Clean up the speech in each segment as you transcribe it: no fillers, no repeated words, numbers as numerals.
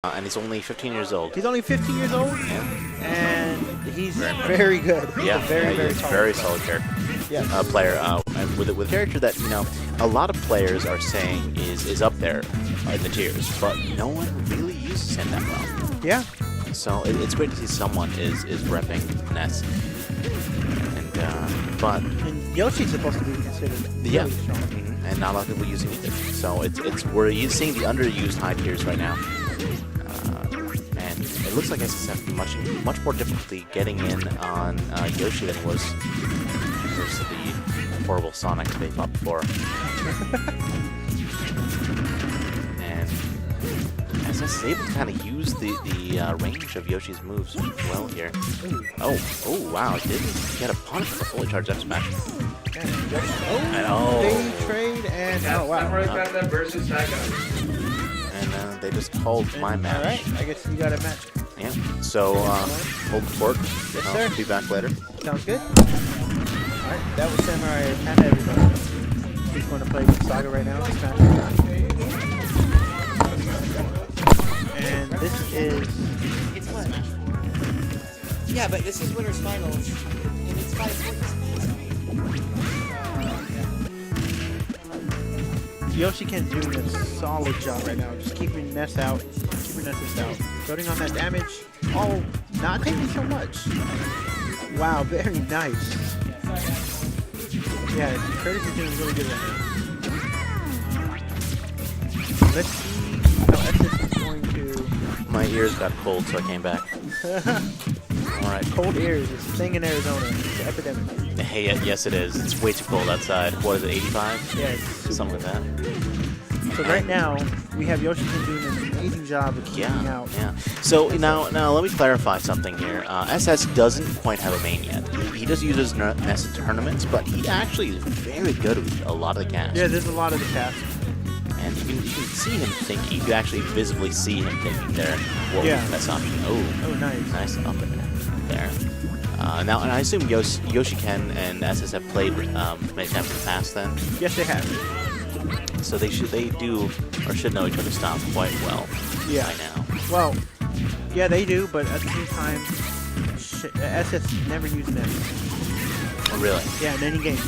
And he's only 15 years old. He's only 15 years old, and he's very good. He's a very solid character. Yeah. Player, and with a character that a lot of players are saying is up there in the tiers, but no one really uses him that well. Yeah. So it's great to see someone is repping Ness. And Yoshi's supposed to be considered really strong. And not a lot of people using either. So we're seeing the underused high tiers right now. And it looks like SSF much more difficulty getting in on Yoshi than it was versus the horrible Sonic they fought before. And SS is able to kind of use the range of Yoshi's moves well here. Oh wow, it did get a punish for fully charged F smash. They trade and wow. And they just called my match. Alright, I guess you got a match. Yeah, so hold the fort. Yes, sir. Be back later. Sounds good. Alright, that was Samurai Panda, everybody. He's going to play Saga right now. And this is... It's what? Yeah, but this is Winners Finals. And it's 5 points. Yoshiken's doing a solid job right now, just keeping Ness out, Voting on that damage. Oh, not taking so much. Wow, very nice. Yeah, Curtis is doing really good right now. Let's see how SS is going to... My ears got cold, so I came back. Alright. Cold ears is a thing in Arizona. It's an epidemic. Hey, yes it is. It's way too cold outside. What is it, 85? Yeah, it's something like that. So right now, we have Yoshiken doing an amazing job of keeping out. Yeah. So now let me clarify something here. SS doesn't quite have a main yet. He does use his Ness in tournaments, but he actually is very good with a lot of the cast. Yeah, there's a lot of the cast. And you can see him thinking. You can actually visibly see him thinking there. What was the best option? Oh, nice. Nice up there. Now, and I assume Yoshiken and SS have played many times in the past then? Yes, they have. So they should know each other's style quite well by now. Well, yeah, they do, but at the same time, SS never used Ness. Oh, really? Yeah, in any game.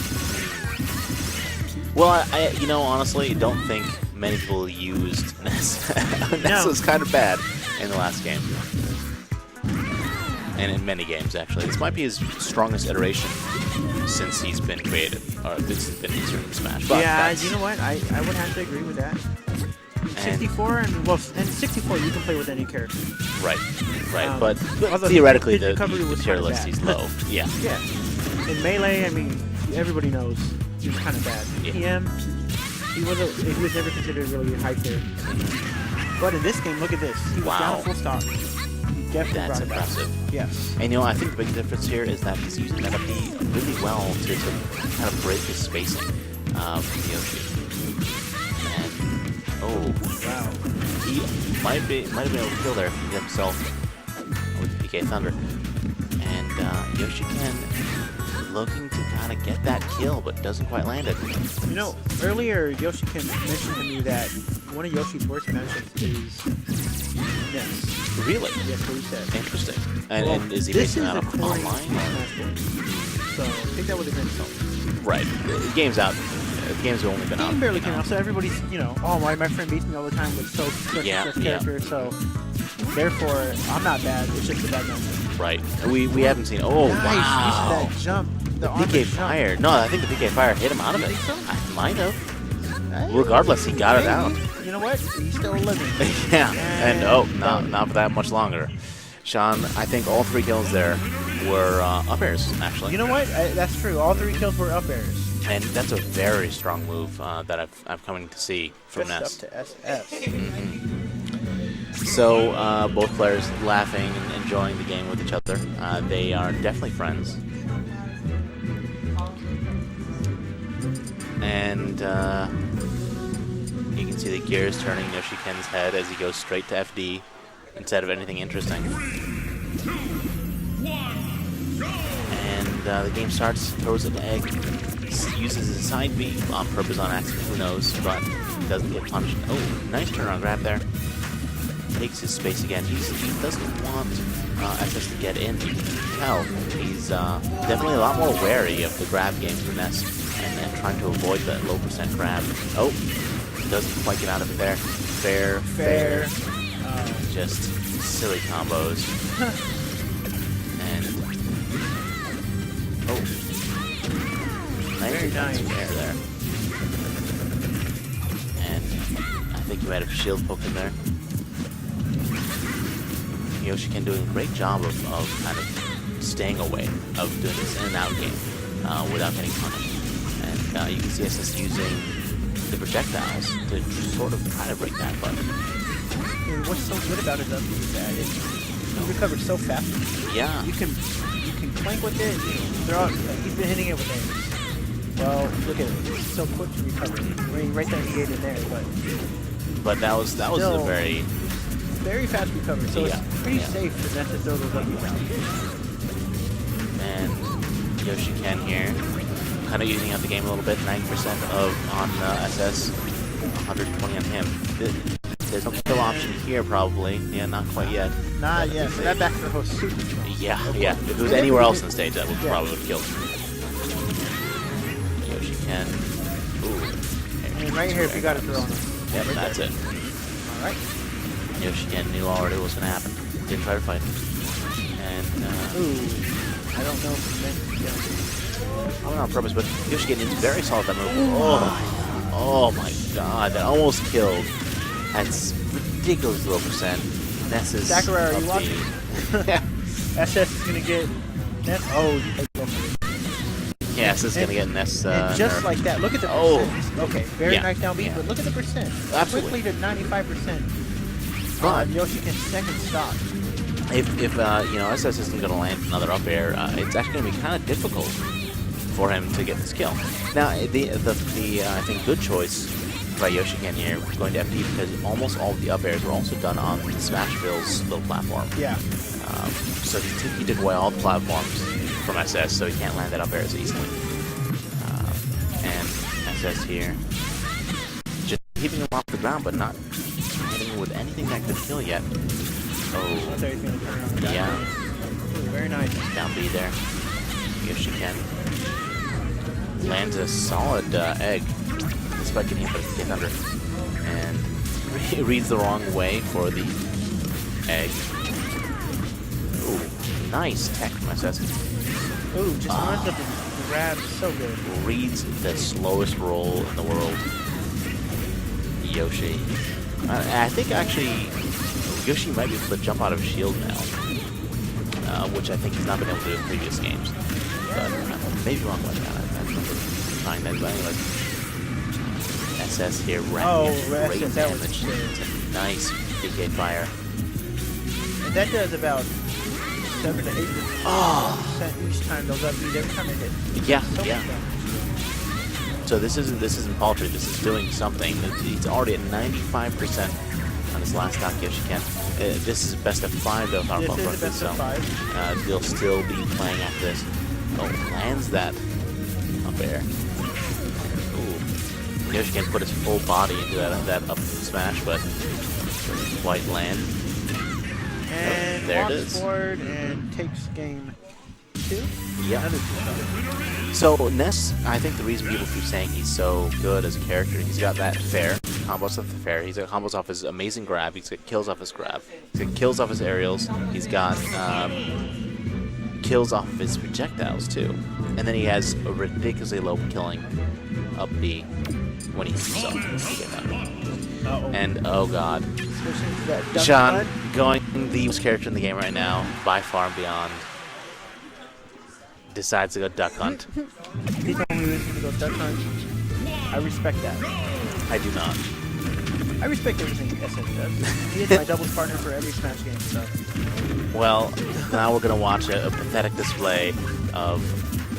Well, I honestly don't think many people used Ness. Ness was kind of bad in the last game. And in many games, actually. This might be his strongest iteration since he's been created, or this has been inserted in Smash. But yeah, you know what? I would have to agree with that. 64, and 64 you can play with any character. Right. But theoretically, the tier list is low. Yeah. In Melee, I mean, everybody knows he was kind of bad. Yeah. PM, he was never considered really a high tier. But in this game, look at this. He was down full stock. That's impressive. Yes. And I think the big difference here is that he's using that really well to kind of break his spacing of Yoshi. And wow, he might have been able to kill there if he did himself with the PK Thunder. And Yoshiken looking to kind of get that kill, but doesn't quite land it. Earlier Yoshiken mentioned to me that one of Yoshi's worst matchups is Ness. Really? Yes, what he said. Interesting. And is he basing that online? So take that with a grain of salt. Right. The game's out. The game's only been out. The game barely came out, so everybody's, oh, my friend beats me all the time with such character, so therefore I'm not bad. It's just a bad matchup. Right. We haven't seen. Oh nice. Wow! That jump. The PK Fire. No, I think the PK Fire hit him out of it. You think so? I might have. Hey, regardless, he got it out. You know what? He's still living. Yeah. And not for that much longer. Sean, I think all 3 kills there were up airs, actually. You know what? That's true. All 3 kills were up airs. And that's a very strong move that I've coming to see from Ness. Up to SS. So both players laughing and enjoying the game with each other. They are definitely friends. And you can see the gears turning Yoshiken's head as he goes straight to FD instead of anything interesting. And the game starts, throws an egg, uses his side B on purpose on accident, who knows, but doesn't get punished. Oh, nice turn on grab there. takes his space again. He doesn't want SS to get in. You can tell he's definitely a lot more wary of the grab game for Ness and trying to avoid that low percent grab. Oh, doesn't quite get out of it there. Fair. Just silly combos. And Very nice. Fair there. And I think you might have shield poked him there. Yoshiken doing a great job of kind of staying away, of doing this in and out game without getting punished. And you can see SS using the projectiles to sort of try to break that, but what's so good about it though is that it recovers so fast. yeah, You can clank with it. He's been hitting it with it. Well, look at it. It's so quick to recover. Right there, he ate it there, but that was still a very fast recovery. So Yeah, it's pretty yeah. safe for Ness to throw those up down. and Yoshiken here, kind of using up the game a little bit. 90% on SS, 120 on him. There's no kill option here, probably. Yeah, not quite yet. Not yet. So that back throw was super strong. Yeah. If it was anywhere else on the stage, that would probably would have killed him. Yoshiken. Ooh. And right here, if you got to throw on him. Yep, Right that's there. it. All right. Yoshiken knew already what was going to happen. Didn't try to fight. And, Ooh. I don't know if it's I don't know on purpose, but Yoshiken is very solid at that move. Oh my god, that almost killed. That's ridiculous low percent. Ness is Sakurai, are you up watching? SS is going to get Ness. Oh, you take that. Yeah, SS is going to get Ness. And just nerfed. like that, look at the Oh. percent. Okay, very Yeah, nice down beat, yeah. but look at the percent. Absolutely. Quickly to 95%. But Yoshiken's second stock. if SS isn't going to land another up air, it's actually going to be kind of difficult for him to get this kill. Now, the I think good choice by Yoshiken here going to FD because almost all of the up airs were also done on Smashville's little platform. Yeah. So he took away all the platforms from SS, so he can't land that up air as easily. And SS here, just keeping him off the ground, but not hitting him with anything that could kill yet. So Oh, there he's going to turn around. yeah, Ooh, very nice. down B there. Yoshiken lands a solid egg, despite getting hit, but it gets under. And reads the wrong way for the egg. Ooh, nice tech from SS. Ooh, just runs up and grabs. So good. Reads the slowest roll in the world. Yoshi. I think actually Yoshi might be able to jump out of shield now, which I think he's not been able to do in previous games. But maybe wrong about that. I remember trying that. But anyway, SS here racking great SS, that was damage. good. It's a nice PK fire. And that does about 7 to 8% each time those up beat every time they hit. Yeah, So yeah. much damage. So this isn't paltry. This is doing something. He's already at 95% on his last stock Yoshiken. This is best of 5 though. This is the best of 5. They'll still be playing after this. Oh, lands that up air. Ooh, Yoshiken put his full body into that up smash, but doesn't quite land. And there it walks is. forward and takes game 2. Yeah. Another 2. So Ness, I think the reason people keep saying he's so good as a character, he's got that fair combos off the fair. He's got combos off his amazing grab. He's got kills off his grab. He's got kills off his aerials. He's got kills off of his projectiles too. And then he has a ridiculously low killing up B when he hits himself. And oh god, Switching to that duck Sean hunt. going the worst character in the game right now, by far and beyond. Decides to go duck hunt. He told me he was going to go duck hunt. I respect that. I do not. I respect everything SF does. He is my doubles partner for every Smash game, so. Well, now we're gonna watch a pathetic display of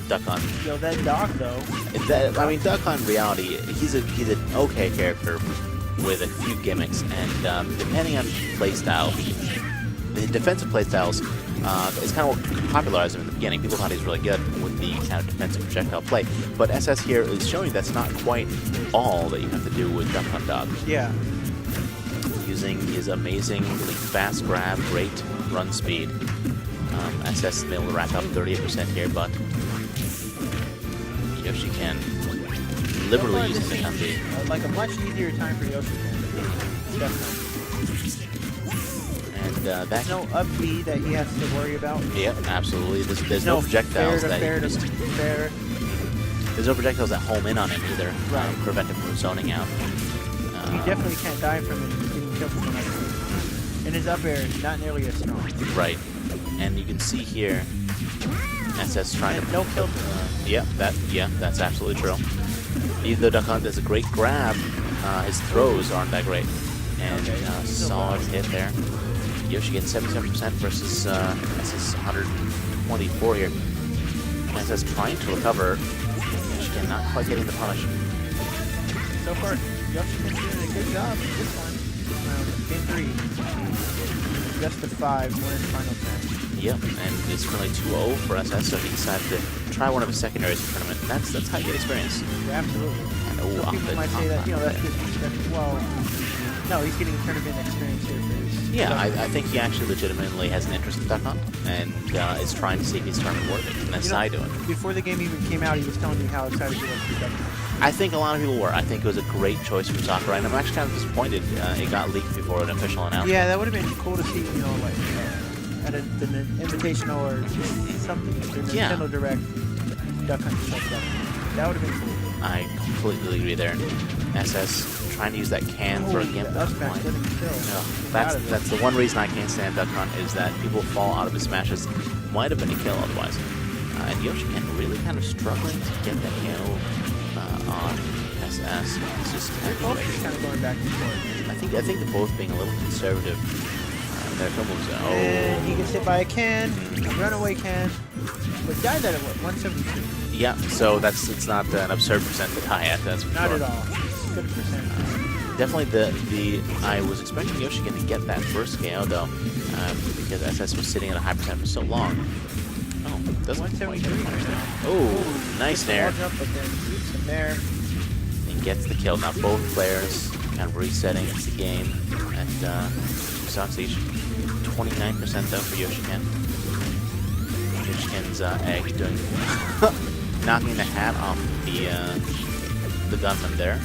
Duck Hunt. Yo, that dog, though. I mean, Duck Hunt in reality, he's an okay character with a few gimmicks, and depending on playstyle, the defensive playstyles is kind of what popularized him in the beginning. People thought he was really good with the kind of defensive projectile play, but SS here is showing that's not quite all that you have to do with Duck Hunt Dog. Yeah. using his amazingly fast grab, great run speed. SS is able to rack up 38% here, but Yoshiken liberally using the up B. Like a much easier time for Yoshiken. Definitely. And that No up B that he has to worry about. yeah, absolutely. There's no projectiles that there's no projectiles that home in on him either, Right. prevent him from zoning out. You definitely can't die from it getting killed from another. And his up air is not nearly as strong. Right, and you can see here, SS trying And to no kill. yeah, that's absolutely true. Even though Duck Hunt does a great grab, his throws aren't that great. And solid hit there. Yoshi gets 77% versus SS 124 here. SS trying to recover. Yoshi not quite getting the punish. So far, Yoshiken's doing a good job this one. Game 3. Just the 5, one in the final 10. Yep, and it's currently 2-0 for SS, so he decided to try one of his secondaries in the tournament. That's how you get experience. Yeah, absolutely. And Some people might say that, that's just, well, no, he's getting tournament experience here for his. Yeah, I think he actually legitimately has an interest in Duck Hunt, and is trying to see if he's tournament worthy, and that's how I do it. Before the game even came out, he was telling me how excited he was for Duck Hunt. I think a lot of people were. I think it was a great choice from Sakurai, and I'm actually kind of disappointed it got leaked before an official announcement. Yeah, that would have been cool to see, like, at an invitational or something, the Nintendo Direct, Duck Hunt stuff. That would have been cool. I completely agree there. SS trying to use that can for a gimp. Up smash doesn't kill. No, that's the one reason I can't stand Duck Hunt is that people fall out of his smashes. Might have been a kill otherwise. And Yoshiken really kind of struggling to get that kill on SS. It's just Both kind of going back and forth. I think they're both being a little conservative. Their moves. And he gets hit by a can, a runaway can, but died at 172. Yeah, so it's not an absurd percent to die at. That's for Not sure. at all. It's good percent. Definitely I was expecting Yoshiken to get that first KO though, because SS was sitting at a high percent for so long. Oh, doesn't quite get 173 it. right now. Oh, nice there. Jump, but then shoots him there. And gets the kill. Now both players kind of resetting the game at 2 each. 29% though for Yoshiken. Yoshiken's egg doing knocking the hat off the gunman there.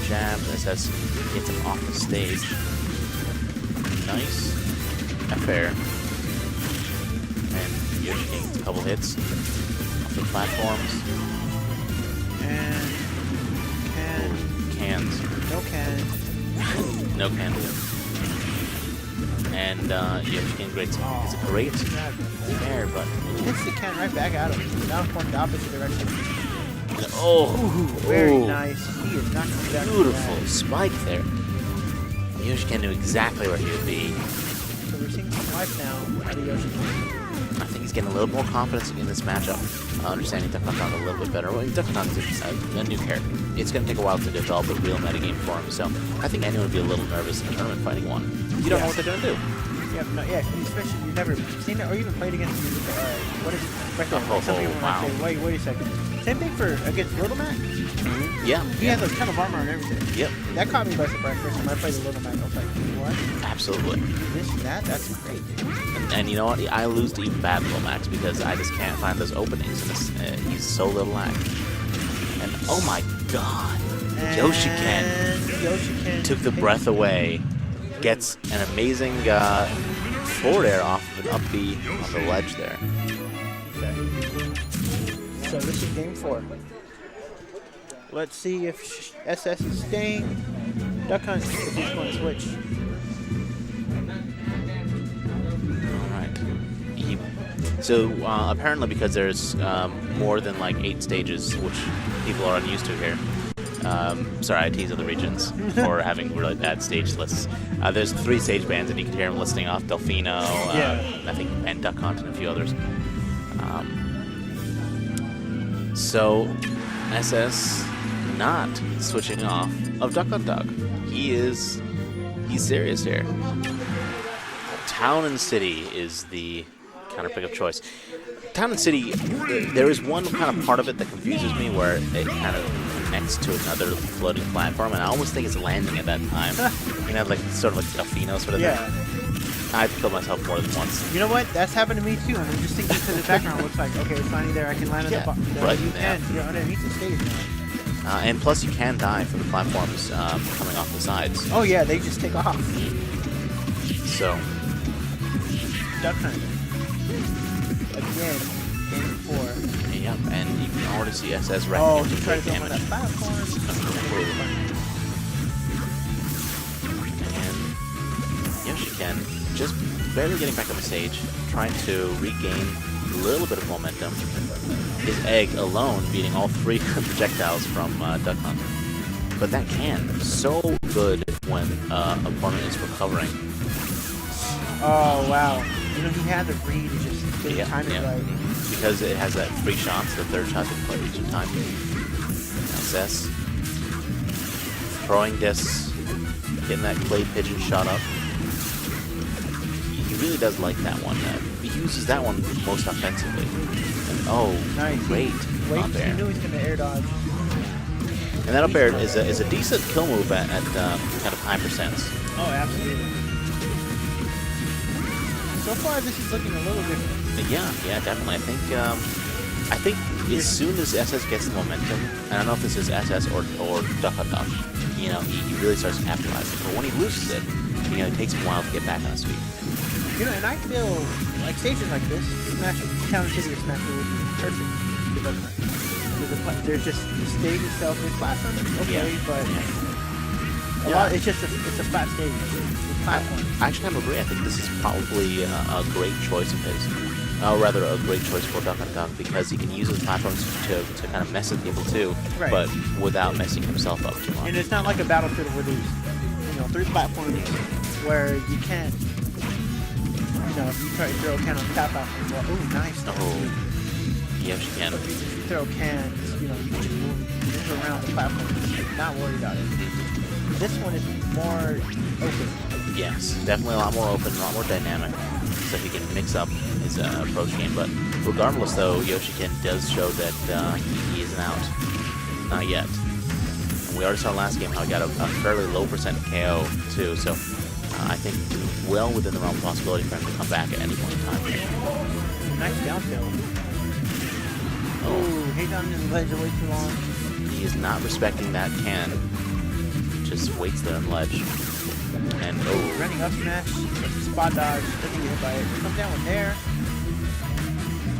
Jab, SS gets him off the stage. Nice. Affair. And Yoshiken gets a couple hits off the platforms. And Cans. no can. No can. And Yoshiken is a great fair, but Hits the can right back at him. Now it's going the opposite direction. Very nice. He is not coming back. Beautiful spike there. Yoshiken knew exactly where he would be. So we're seeing some life now out of Yoshiken. I think he's getting a little more confidence in this matchup. Understanding Duck Hunt a little bit better. Well, Duck Hunt's a new character. It's going to take a while to develop a real metagame for him, so I think anyone would be a little nervous in a tournament fighting one. You don't know what they're going to do. Especially you've never seen it or even played against what is it? Some people might say, wait a second. Same thing for against Little Mac. Yeah. He has a ton of armor and everything. Yep. That caught me by surprise first time I played the Little Mac. I was like, what? Absolutely. That's great, dude. And you know what? I lose to even bad Little Max because I just can't find those openings. And he's so little lag. And oh my god. Yoshiken took the breath away. Gets an amazing forward air off of an up B on the ledge there. Okay. So this is game 4. Let's see if SS is staying. Duck Hunt, if he's going to switch. Alright. So apparently because there's more than like 8 stages, which people are unused to here. Sorry, I tease other regions for having really bad stage lists. There's 3 stage bands, and you can hear them listing off Delfino, I think, and Duck Hunt, and a few others. So, SS not switching off of Duck Hunt Duck. He's serious here. Town and City is the counter pick of choice. Town and City, there is one kind of part of it that confuses me, where it kind of next to another floating platform, and I almost think it's landing at that time. You know, like sort of like Delfino sort of Yeah. thing. I've killed myself more than once. You know what? That's happened to me too. And I'm just thinking because the background looks like, okay, it's landing there. I can land on Yeah, the bottom. right, You yeah. can. You're underneath the stage now. And plus, you can die from the platforms coming off the sides. Oh yeah, they just take off. So, Duck Hunt. Again, game 4. yeah, and you can already see SS racking Oh, up he some tried great to go on that damage. platform. And Yoshiken just barely getting back on the stage, trying to regain a little bit of momentum. His egg alone beating all 3 projectiles from Duck Hunt. But that can so good when opponent is recovering. Oh wow. You know, he had the read to just get the timing yeah. right. Because it has that 3 shots, the 3rd shot that plays each time. SS. Throwing discs, getting that clay pigeon shot up. He really does like that one. He uses that one most offensively. And, oh, Nice. great Wait, up he air. knew he was going to air dodge. And that up air is a decent kill move at kind of high percents. Oh, absolutely. So far, this is looking a little different. Yeah, definitely. I think as soon as SS gets the momentum, and I don't know if this is SS or Duck Hunt, you know, he really starts capitalizing. But when he loses it, you know, it takes him a while to get back on his feet. You know, and I feel like stages like this, Smash, Town City or Smash would be perfect for Duck Hunt. There's just the stage itself, there's platforms, okay, Yeah. but a Yeah. lot, it's just it's a flat stage. It's platform. I actually kind of agree. I think this is probably a great choice of his. Rather, a great choice for Duck Hunt because he can use his platforms to kind of mess with people too, Right. but without messing himself up too much. And it's not like a Battlefield where there's, you know, 3 platforms where you can't, you know, if you try to throw a can on tap out, well, ooh, nice. Oh, yes, you can. If you throw cans, you know, you can just move around the platform, not worry about it. This one is more open. Yes, definitely a lot more open, a lot more dynamic, so he can mix up his approach game. But regardless, though, Yoshiken does show that he isn't out. Not yet. And we already saw last game how he got a fairly low percent KO, too, so I think well within the realm of possibility for him to come back at any point in time. Nice down tilt. Oh, he's on the ledge way too long. He is not respecting that can. Just waits there on ledge. And oh, Running up smash, spot dodge, doesn't get hit by it. Comes down with air.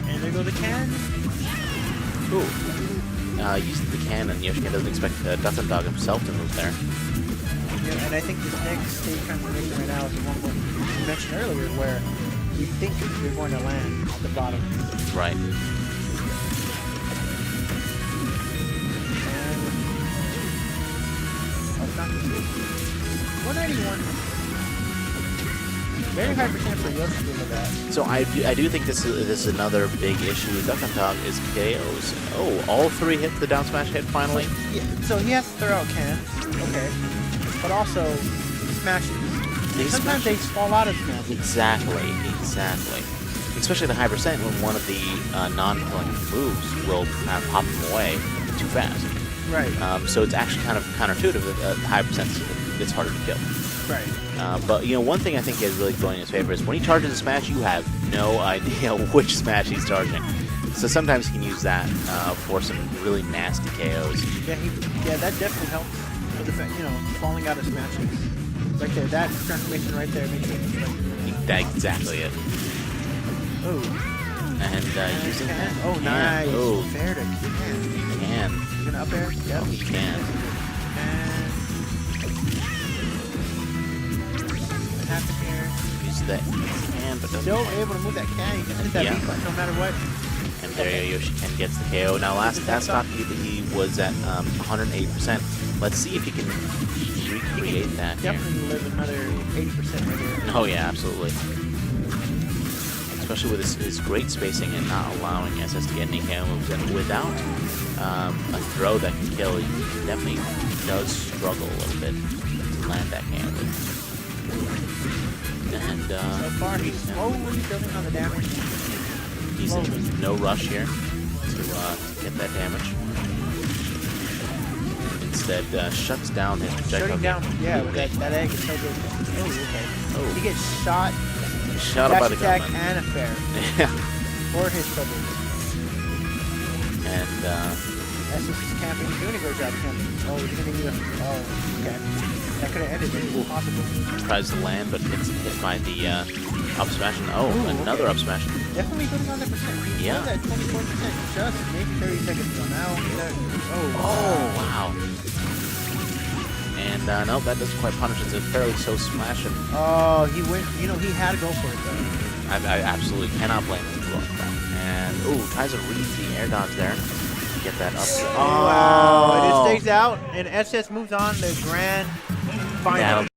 And there goes the can. ooh. Using the can, and Yoshiken doesn't expect Duck Hunt Dog himself to move there. Yeah, and I think this next stage transformation right now is the one what you mentioned earlier where you think you're going to land on the bottom. Right. And oh, not 191. Very high percent for Yoshi with that. So I do think this is another big issue with Duck Hunt Dog is KOs. Oh, all 3 hit the down smash hit finally. Yeah, so he has to throw out cans, okay, but also smashes. Sometimes they fall out of smashes. Exactly. Especially the high percent when one of the non-killing moves will kind of pop him away too fast. Right. So it's actually kind of counterintuitive that the high percent it's harder to kill. Right. But you know, one thing I think is really going in his favor is when he charges a smash, you have no idea which smash he's charging. So sometimes he can use that for some really nasty KOs. Yeah, that definitely helps with the fact, you know, falling out of smashes. Right there, that transformation right there makes it. That's exactly it. Oh. And using that. Oh, nice. Oh, Fair to can. can. You gonna up air? Yep. Oh, he can. And what happened here? Use that can, but doesn't. Still able to move that can. You can hit that Yeah. beat button no matter what. And there Yoshiken gets the KO. Now last stock he was at 108%. Let's see if he can recreate that here. Definitely live another 80% right here. Oh yeah, absolutely. Especially with his great spacing and not allowing SS to get any KO moves. And without a throw that can kill, he definitely does struggle a little bit to land that KO move. And So far, he's slowly building on the damage. he's in no rush here to get that damage. instead shuts down his projectile. Shutting down, game. yeah, with that egg is so good. Oh, okay. Oh. He gets shot, Shot up by dash the attack, gunman. and a fair Yeah. for his troubles. And Ness is camping, doing a great job camping. Oh, he's gonna use a, oh, okay. That could have ended it, possible. tries to land, but gets hit by the up smash. And Ooh, another okay. up smash. Definitely building on that percent. He Yeah. was at 24%, just maybe 30 seconds from now. Oh, wow. And no, that doesn't quite punish. It's a fairly so smash. And Oh, he went, you know, he had to go for it though. I absolutely cannot blame him for that. And ooh, tries to read the air dodge there. Get that up. Oh, wow. It stays out, and SS moves on to grand final. That'll